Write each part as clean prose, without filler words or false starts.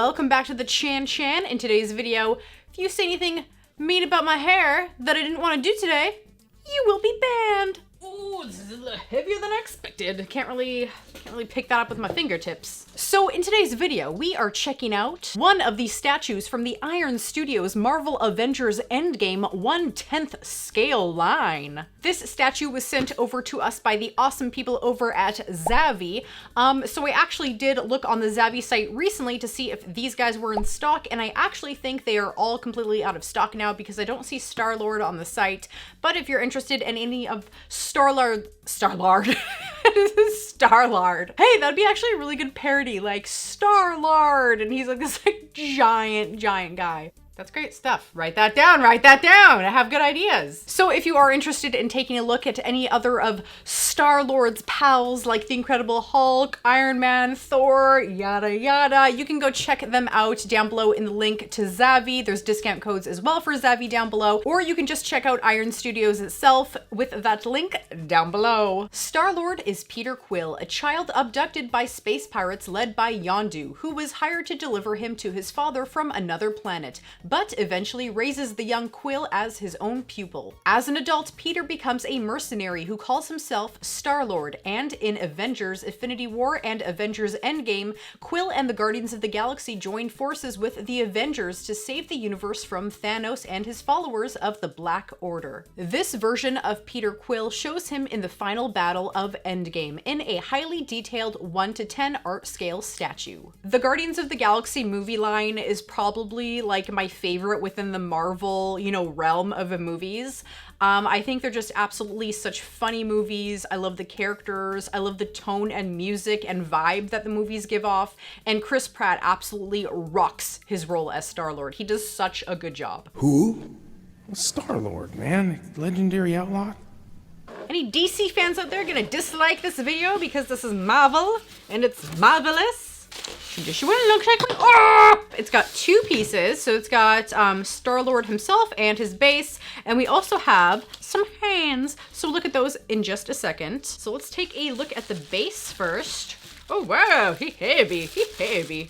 welcome back to the Chan. In today's video, if you say anything mean about my hair that I didn't want to do today, you will be banned. Ooh, this is a little heavier than I expected. Can't really pick that up with my fingertips. So in today's video, we are checking out one of these statues from the Iron Studios Marvel Avengers Endgame 1/10 scale line. This statue was sent over to us by the awesome people over at Zavvi. So I actually did look on the Zavvi site recently to see if these guys were in stock, and I actually think they are all completely out of stock now because I don't see Star Lard on the site. But if you're interested in any of Star Lard. Star Lard. Hey, that'd be actually a really good parody, like Star Lard, and he's like this giant guy. That's great stuff. Write that down, I have good ideas. So if you are interested in taking a look at any other of Star-Lord's pals like the Incredible Hulk, Iron Man, Thor, yada yada, you can go check them out down below in the link to Zavvi. There's discount codes as well for Zavvi down below, or you can just check out Iron Studios itself with that link down below. Star-Lord is Peter Quill, a child abducted by space pirates led by Yondu, who was hired to deliver him to his father from another planet, but eventually raises the young Quill as his own pupil. As an adult, Peter becomes a mercenary who calls himself Star-Lord, and in Avengers Infinity War and Avengers Endgame, Quill and the Guardians of the Galaxy join forces with the Avengers to save the universe from Thanos and his followers of the Black Order. This version of Peter Quill shows him in the final battle of Endgame in a highly detailed 1/10 art scale statue. The Guardians of the Galaxy movie line is probably like my favorite within the Marvel, realm of movies. I think they're just absolutely such funny movies. I love the characters. I love the tone and music and vibe that the movies give off. And Chris Pratt absolutely rocks his role as Star-Lord. He does such a good job. Who? Star-Lord, man. Legendary outlaw. Any DC fans out there gonna dislike this video because this is Marvel and it's marvelous? It's got two pieces, so it's got Star-Lord himself and his base, and we also have some hands, so look at those in just a second. So let's take a look at the base first. Oh wow, he heavy.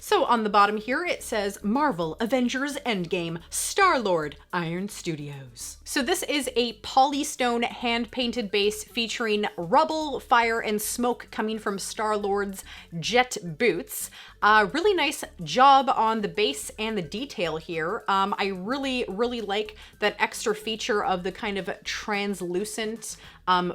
So on the bottom here it says Marvel Avengers Endgame, Star-Lord, Iron Studios. So this is a polystone hand-painted base featuring rubble, fire, and smoke coming from Star-Lord's jet boots. Really nice job on the base and the detail here. I really like that extra feature of the kind of translucent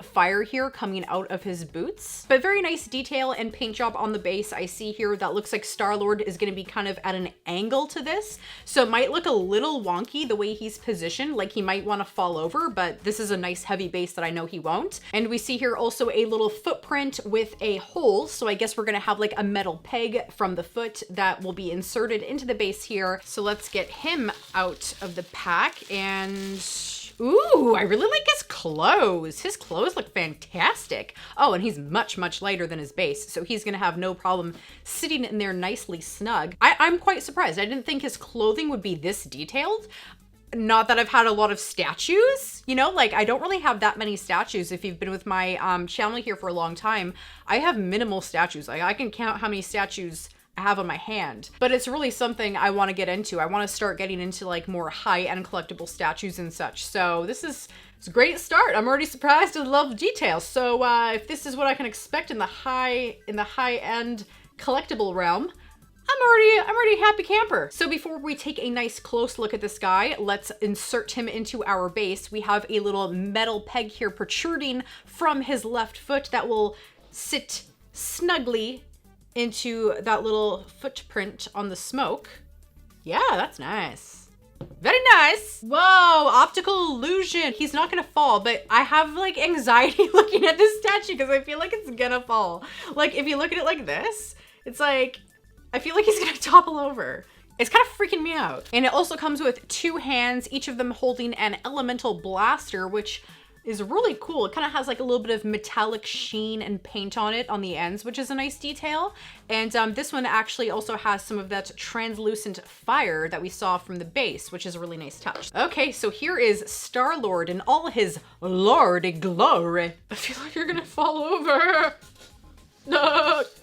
fire here coming out of his boots. But very nice detail and paint job on the base. I see here that looks like Star-Lord is going to be kind of at an angle to this, so it might look a little wonky the way he's positioned, like he might want to fall over, but this is a nice heavy base that I know he won't. And we see here also a little footprint with a hole, so I guess we're going to have like a metal peg from the foot that will be inserted into the base here. So let's get him out of the pack, and ooh, I really like his clothes. His clothes look fantastic. Oh, and he's much lighter than his base, so he's gonna have no problem sitting in there nicely snug. I'm quite surprised. I didn't think his clothing would be this detailed. Not that I've had a lot of statues, like I don't really have that many statues. If you've been with my channel here for a long time, I have minimal statues. Like I can count how many statues I have on my hand, but it's really something I want to get into. I want to start getting into like more high-end collectible statues and such. So it's a great start. I'm already surprised and love details. So if this is what I can expect in the high-end collectible realm, I'm already a happy camper. So before we take a nice close look at this guy, let's insert him into our base. We have a little metal peg here protruding from his left foot that will sit snugly into that little footprint on the smoke. Yeah, that's nice. Very nice. Whoa, optical illusion. He's not gonna fall, but I have like anxiety looking at this statue because I feel like it's gonna fall. Like if you look at it like this, it's like, I feel like he's gonna topple over. It's kind of freaking me out. And it also comes with two hands, each of them holding an elemental blaster, which is really cool. It kind of has like a little bit of metallic sheen and paint on it on the ends, which is a nice detail. And this one actually also has some of that translucent fire that we saw from the base, which is a really nice touch. Okay, so here is Star-Lord in all his lordy glory. I feel like you're gonna fall over.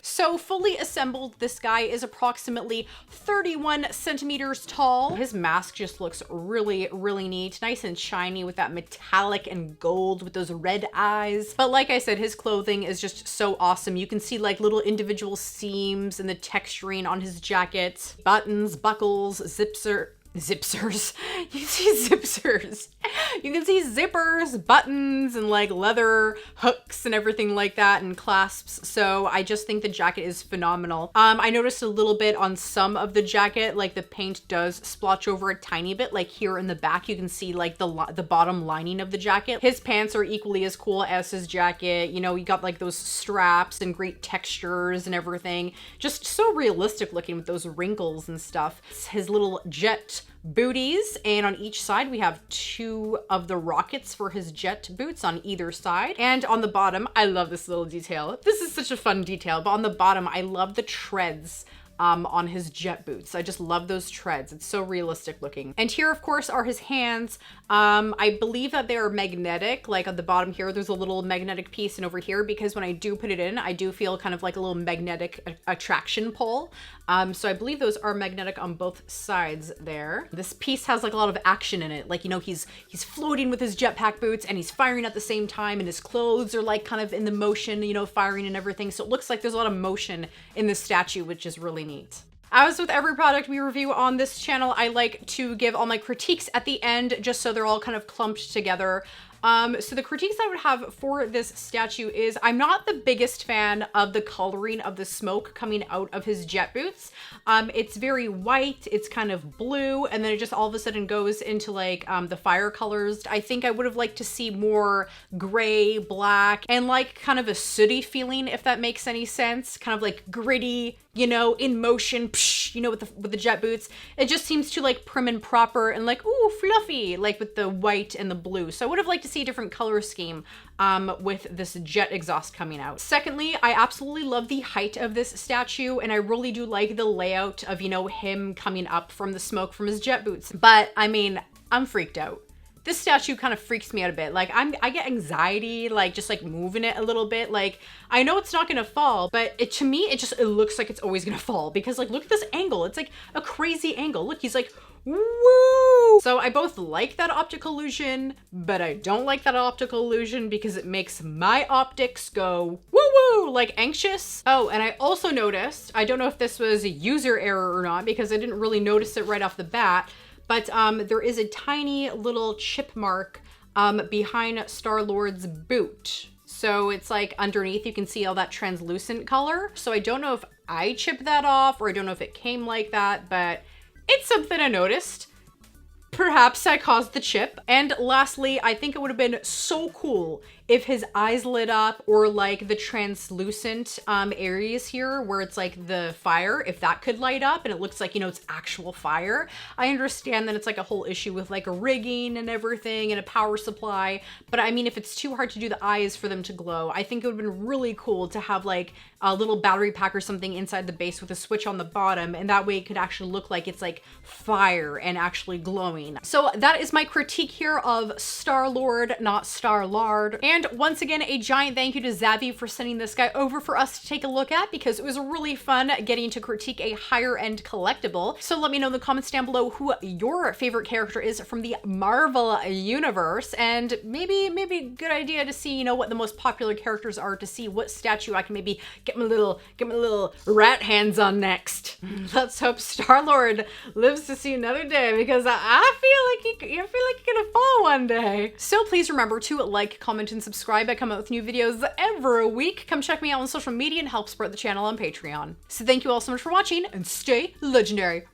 So fully assembled, this guy is approximately 31 centimeters tall. His mask just looks really, really neat. Nice and shiny with that metallic and gold with those red eyes. But like I said, his clothing is just so awesome. You can see like little individual seams and the texturing on his jacket. Buttons, buckles, zipsers. You can see zipsers. You can see zippers, buttons, and like leather hooks and everything like that, and clasps. So I just think the jacket is phenomenal. I noticed a little bit on some of the jacket, like the paint does splotch over a tiny bit. Like here in the back, you can see like the bottom lining of the jacket. His pants are equally as cool as his jacket. You know, you got like those straps and great textures and everything. Just so realistic looking with those wrinkles and stuff. It's his little jet booties, and on each side we have 2 of the rockets for his jet boots on either side. And on the bottom, I love this little detail. This is such a fun detail, but on the bottom, I love the treads on his jet boots. I just love those treads. It's so realistic looking. And here, of course, are his hands. I believe that they are magnetic. Like at the bottom here, there's a little magnetic piece, and over here, because when I do put it in, I do feel kind of like a little magnetic attraction pull. So I believe those are magnetic on both sides there. This piece has like a lot of action in it. Like, you know, he's floating with his jetpack boots and he's firing at the same time, and his clothes are like kind of in the motion, you know, firing and everything. So it looks like there's a lot of motion in this statue, which is really neat. As with every product we review on this channel, I like to give all my critiques at the end, just so they're all kind of clumped together. So the critiques I would have for this statue is, I'm not the biggest fan of the coloring of the smoke coming out of his jet boots. It's very white, it's kind of blue, and then it just all of a sudden goes into like the fire colors. I think I would have liked to see more gray, black, and like kind of a sooty feeling, if that makes any sense. Kind of like gritty, you know, in motion, psh, you know, with the jet boots. It just seems too like prim and proper and like, ooh, fluffy, like with the white and the blue. So I would have liked to see a different color scheme with this jet exhaust coming out. Secondly, I absolutely love the height of this statue, and I really do like the layout of, you know, him coming up from the smoke from his jet boots. But I mean, I'm freaked out. This statue kind of freaks me out a bit. Like I get anxiety, like just like moving it a little bit. Like I know it's not gonna fall, but to me, it looks like it's always gonna fall, because like, look at this angle. It's like a crazy angle. Look, he's like, woo! So I both like that optical illusion, but I don't like that optical illusion because it makes my optics go woo-woo, like anxious. Oh, and I also noticed, I don't know if this was a user error or not, because I didn't really notice it right off the bat, but there is a tiny little chip mark behind Star Lord's boot. So it's like underneath, you can see all that translucent color. So I don't know if I chipped that off, or I don't know if it came like that, but it's something I noticed. Perhaps I caused the chip. And lastly, I think it would have been so cool if his eyes lit up, or like the translucent areas here where it's like the fire, if that could light up and it looks like, you know, it's actual fire. I understand that it's like a whole issue with like a rigging and everything and a power supply, but I mean, if it's too hard to do the eyes for them to glow, I think it would have been really cool to have like a little battery pack or something inside the base with a switch on the bottom, and that way it could actually look like it's like fire and actually glowing. So that is my critique here of Star Lord, not Star Lard. And once again, a giant thank you to Zavvi for sending this guy over for us to take a look at, because it was really fun getting to critique a higher end collectible. So let me know in the comments down below who your favorite character is from the Marvel universe, and maybe a good idea to see, you know, what the most popular characters are, to see what statue I can maybe get my little rat hands on next. Let's hope Star Lord lives to see another day, because I feel like you're gonna fall one day. So please remember to like, comment, and subscribe. I come out with new videos every week. Come check me out on social media and help support the channel on Patreon. So thank you all so much for watching, and stay legendary.